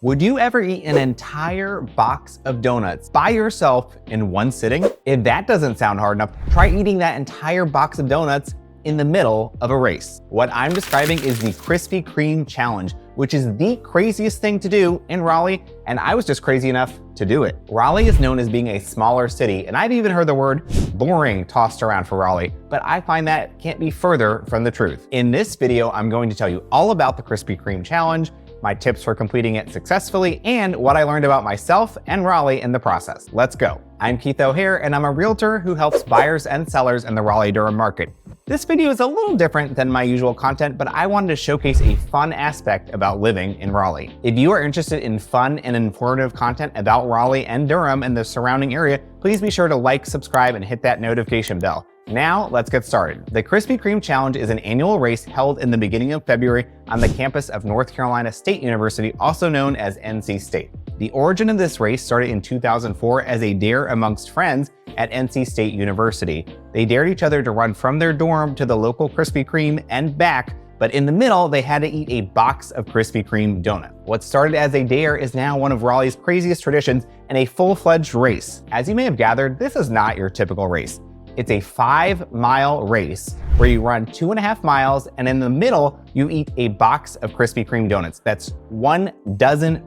Would you ever eat an entire box of donuts by yourself in one sitting? If that doesn't sound hard enough, try eating that entire box of donuts in the middle of a race. What I'm describing is the Krispy Kreme challenge, which is the craziest thing to do in Raleigh, and I was just crazy enough to do it. Raleigh is known as being a smaller city, and I've even heard the word boring tossed around for Raleigh, but I find that can't be further from the truth. In this video, I'm going to tell you all about the Krispy Kreme challenge, my tips for completing it successfully, and what I learned about myself and Raleigh in the process. Let's go. I'm Keith O'Hare, and I'm a realtor who helps buyers and sellers in the Raleigh-Durham market. This video is a little different than my usual content, but I wanted to showcase a fun aspect about living in Raleigh. If you are interested in fun and informative content about Raleigh and Durham and the surrounding area, please be sure to like, subscribe, and hit that notification bell. Now, let's get started. The Krispy Kreme Challenge is an annual race held in the beginning of February on the campus of North Carolina State University, also known as NC State. The origin of this race started in 2004 as a dare amongst friends at NC State University. They dared each other to run from their dorm to the local Krispy Kreme and back, but in the middle, they had to eat a box of Krispy Kreme donuts. What started as a dare is now one of Raleigh's craziest traditions and a full-fledged race. As you may have gathered, this is not your typical race. It's a 5-mile race where you run 2.5 miles, and in the middle, you eat a box of Krispy Kreme donuts. That's 12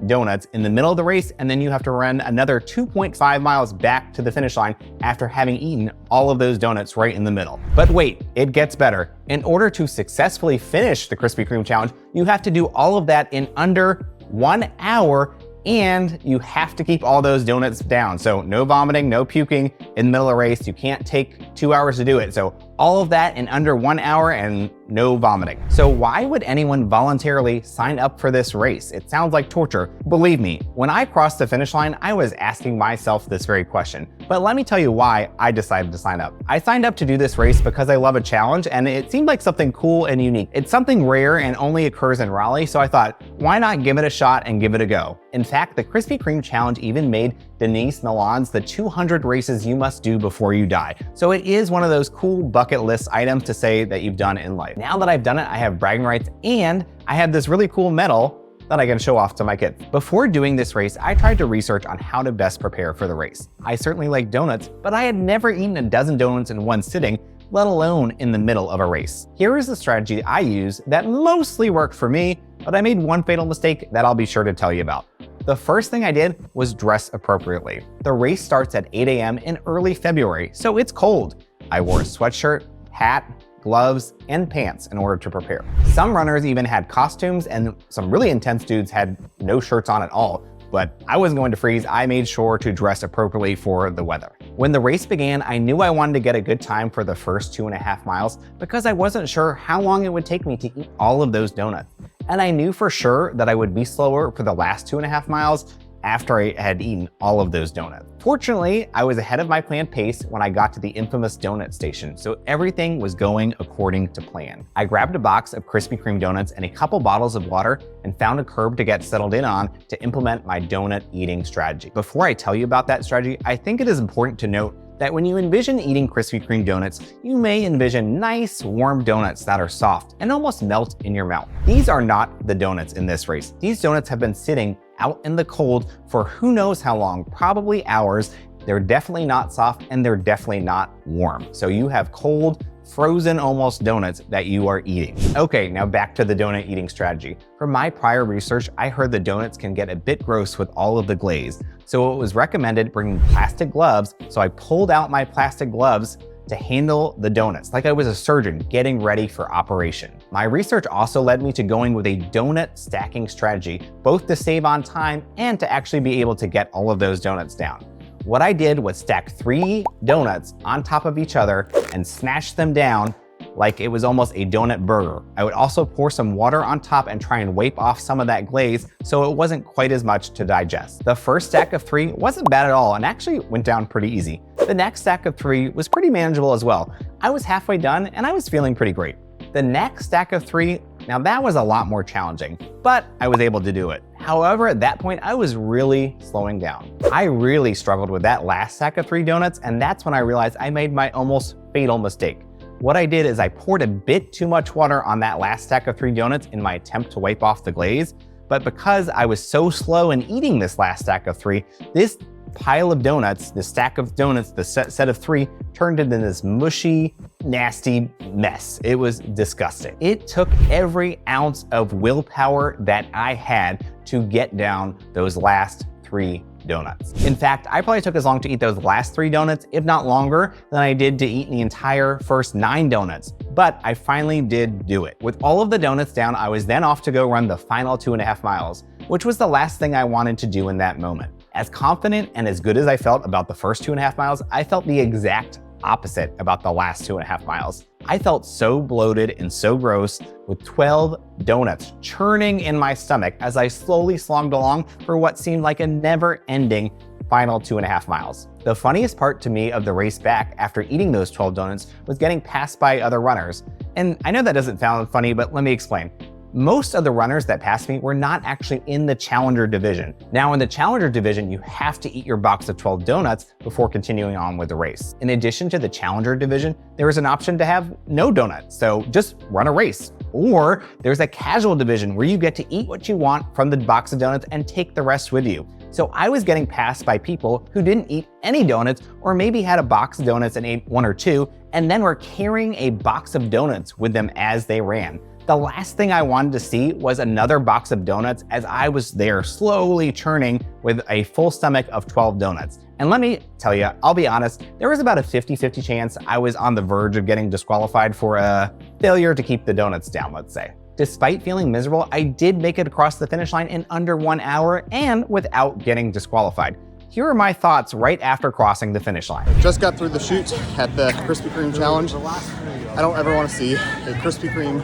donuts in the middle of the race, and then you have to run another 2.5 miles back to the finish line after having eaten all of those donuts right in the middle. But wait, it gets better. In order to successfully finish the Krispy Kreme challenge, you have to do all of that in under 1 hour, and you have to keep all those donuts down. So no vomiting, no puking in the middle of the race. You can't take 2 hours to do it. So all of that in under 1 hour and no vomiting. So why would anyone voluntarily sign up for this race? It sounds like torture. Believe me, when I crossed the finish line, I was asking myself this very question. But let me tell you why I decided to sign up. I signed up to do this race because I love a challenge, and it seemed like something cool and unique. It's something rare and only occurs in Raleigh, so I thought, why not give it a shot and give it a go? In fact, the Krispy Kreme challenge even made Denise Milan's the 200 races you must do before you die. So it is one of those cool bucket list items to say that you've done in life. Now that I've done it, I have bragging rights, and I have this really cool medal that I can show off to my kids. Before doing this race, I tried to research on how to best prepare for the race. I certainly like donuts, but I had never eaten a dozen donuts in one sitting, let alone in the middle of a race. Here is the strategy I use that mostly worked for me, but I made one fatal mistake that I'll be sure to tell you about. The first thing I did was dress appropriately. The race starts at 8 a.m. in early February, so it's cold. I wore a sweatshirt, hat, gloves, and pants in order to prepare. Some runners even had costumes, and some really intense dudes had no shirts on at all. But I wasn't going to freeze. I made sure to dress appropriately for the weather. When the race began, I knew I wanted to get a good time for the first 2.5 miles because I wasn't sure how long it would take me to eat all of those donuts. And I knew for sure that I would be slower for the last 2.5 miles after I had eaten all of those donuts. Fortunately, I was ahead of my planned pace when I got to the infamous donut station, so everything was going according to plan. I grabbed a box of Krispy Kreme donuts and a couple bottles of water and found a curb to get settled in on to implement my donut eating strategy. Before I tell you about that strategy, I think it is important to note that when you envision eating Krispy Kreme donuts, you may envision nice, warm donuts that are soft and almost melt in your mouth. These are not the donuts in this race. These donuts have been sitting out in the cold for who knows how long, probably hours. They're definitely not soft, and they're definitely not warm. So you have cold, frozen almost donuts that you are eating. Okay, now back to the donut eating strategy. From my prior research, I heard the donuts can get a bit gross with all of the glaze. So it was recommended bringing plastic gloves. So I pulled out my plastic gloves to handle the donuts, like I was a surgeon getting ready for operation. My research also led me to going with a donut stacking strategy, both to save on time and to actually be able to get all of those donuts down. What I did was stack 3 donuts on top of each other and smash them down like it was almost a donut burger. I would also pour some water on top and try and wipe off some of that glaze so it wasn't quite as much to digest. The first stack of 3 wasn't bad at all and actually went down pretty easy. The next stack of 3 was pretty manageable as well. I was halfway done and I was feeling pretty great. The next stack of 3, now that was a lot more challenging, but I was able to do it. However, at that point, I was really slowing down. I really struggled with that last stack of 3 donuts, and that's when I realized I made my almost fatal mistake. What I did is I poured a bit too much water on that last stack of 3 donuts in my attempt to wipe off the glaze, But because I was so slow in eating this last stack of 3, this pile of donuts, the stack of donuts, the set of 3, turned into this mushy, nasty mess. It was disgusting. It took every ounce of willpower that I had to get down those last 3 donuts. In fact, I probably took as long to eat those last 3 donuts, if not longer, than I did to eat the entire first 9 donuts. But I finally did do it. With all of the donuts down, I was then off to go run the final 2.5 miles, which was the last thing I wanted to do in that moment. As confident and as good as I felt about the first 2.5 miles, I felt the exact opposite about the last 2.5 miles. I felt so bloated and so gross with 12 donuts churning in my stomach as I slowly slogged along for what seemed like a never-ending final 2.5 miles. The funniest part to me of the race back after eating those 12 donuts was getting passed by other runners. And I know that doesn't sound funny, but let me explain. Most of the runners that passed me were not actually in the Challenger division. Now in the Challenger division, you have to eat your box of 12 donuts before continuing on with the race. In addition to the Challenger division, there is an option to have no donuts, so just run a race. Or there's a casual division where you get to eat what you want from the box of donuts and take the rest with you. So I was getting passed by people who didn't eat any donuts or maybe had a box of donuts and ate 1 or 2 and then were carrying a box of donuts with them as they ran. The last thing I wanted to see was another box of donuts as I was there slowly churning with a full stomach of 12 donuts. And let me tell you, I'll be honest, there was about a 50-50 chance I was on the verge of getting disqualified for a failure to keep the donuts down, let's say. Despite feeling miserable, I did make it across the finish line in under 1 hour and without getting disqualified. Here are my thoughts right after crossing the finish line. Just got through the chute at the Krispy Kreme challenge. I don't ever want to see a Krispy Kreme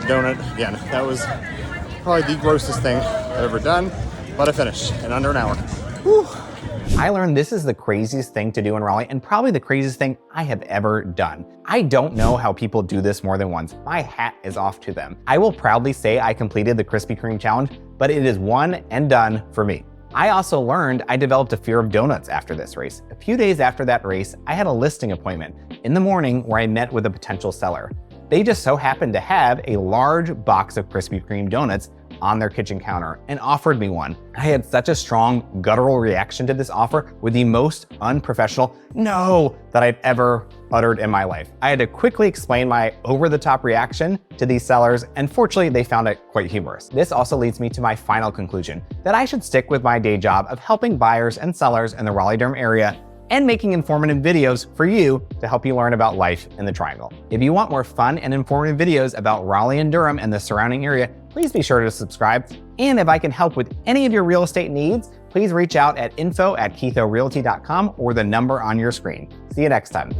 donut again. That was probably the grossest thing I've ever done, but I finished in under an hour. Whew. I learned this is the craziest thing to do in Raleigh and probably the craziest thing I have ever done. I don't know how people do this more than once. My hat is off to them. I will proudly say I completed the Krispy Kreme challenge, but it is one and done for me. I also learned I developed a fear of donuts after this race. A few days after that race, I had a listing appointment in the morning where I met with a potential seller. They just so happened to have a large box of Krispy Kreme donuts on their kitchen counter and offered me one. I had such a strong guttural reaction to this offer with the most unprofessional no that I've ever uttered in my life. I had to quickly explain my over-the-top reaction to these sellers, and fortunately they found it quite humorous. This also leads me to my final conclusion, that I should stick with my day job of helping buyers and sellers in the Raleigh-Durham area and making informative videos for you to help you learn about life in the Triangle. If you want more fun and informative videos about Raleigh and Durham and the surrounding area, please be sure to subscribe. And if I can help with any of your real estate needs, please reach out at info@keithorealty.com or the number on your screen. See you next time.